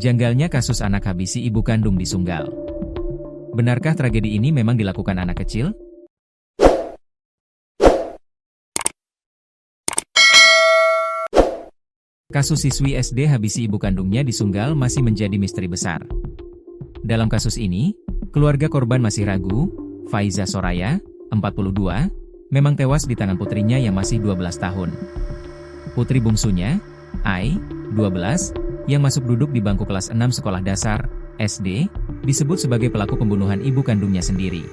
Janggalnya kasus anak habisi ibu kandung di Sunggal. Benarkah tragedi ini memang dilakukan anak kecil? Kasus siswi SD habisi ibu kandungnya di Sunggal masih menjadi misteri besar. Dalam kasus ini, keluarga korban masih ragu, Faiza Soraya, 42, memang tewas di tangan putrinya yang masih 12 tahun. Putri bungsunya, Ai, 12, yang masuk duduk di bangku kelas 6 sekolah dasar, SD, disebut sebagai pelaku pembunuhan ibu kandungnya sendiri.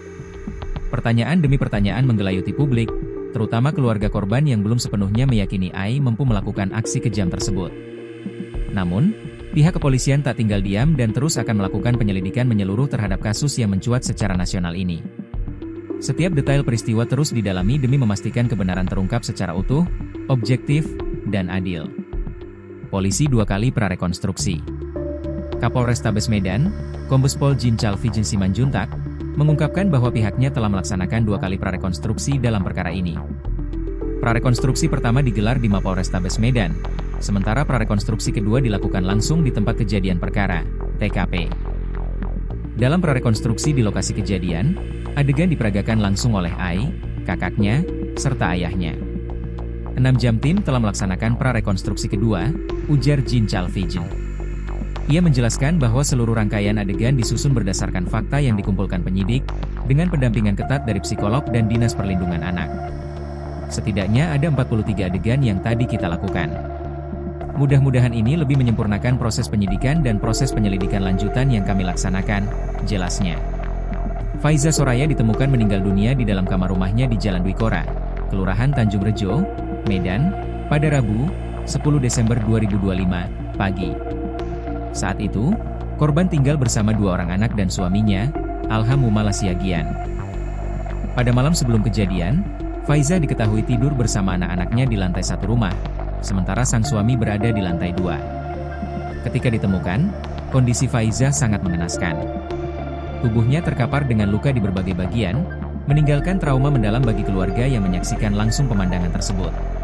Pertanyaan demi pertanyaan menggelayuti publik, terutama keluarga korban yang belum sepenuhnya meyakini Ai mampu melakukan aksi kejam tersebut. Namun, pihak kepolisian tak tinggal diam dan terus akan melakukan penyelidikan menyeluruh terhadap kasus yang mencuat secara nasional ini. Setiap detail peristiwa terus didalami demi memastikan kebenaran terungkap secara utuh, objektif, dan adil. Polisi 2 kali prarekonstruksi. Kapolrestabes Medan, Kombes Pol Jincal Vijin Simanjuntak, mengungkapkan bahwa pihaknya telah melaksanakan 2 kali prarekonstruksi dalam perkara ini. Prarekonstruksi pertama digelar di Mapolrestabes Medan, sementara prarekonstruksi kedua dilakukan langsung di tempat kejadian perkara, TKP. Dalam prarekonstruksi di lokasi kejadian, adegan diperagakan langsung oleh Ai, kakaknya, serta ayahnya. 6 jam tim telah melaksanakan prarekonstruksi kedua, ujar Jincal Vijin. Ia menjelaskan bahwa seluruh rangkaian adegan disusun berdasarkan fakta yang dikumpulkan penyidik, dengan pendampingan ketat dari psikolog dan Dinas Perlindungan Anak. Setidaknya ada 43 adegan yang tadi kita lakukan. Mudah-mudahan ini lebih menyempurnakan proses penyidikan dan proses penyelidikan lanjutan yang kami laksanakan, jelasnya. Faiza Soraya ditemukan meninggal dunia di dalam kamar rumahnya di Jalan Dwi Kora, Kelurahan Tanjung Rejo, Medan, pada Rabu, 10 Desember 2025, pagi. Saat itu, korban tinggal bersama 2 orang anak dan suaminya, Alham Mumala Siagian. Pada malam sebelum kejadian, Faiza diketahui tidur bersama anak-anaknya di lantai 1 rumah, sementara sang suami berada di lantai 2. Ketika ditemukan, kondisi Faiza sangat mengenaskan. Tubuhnya terkapar dengan luka di berbagai bagian, meninggalkan trauma mendalam bagi keluarga yang menyaksikan langsung pemandangan tersebut.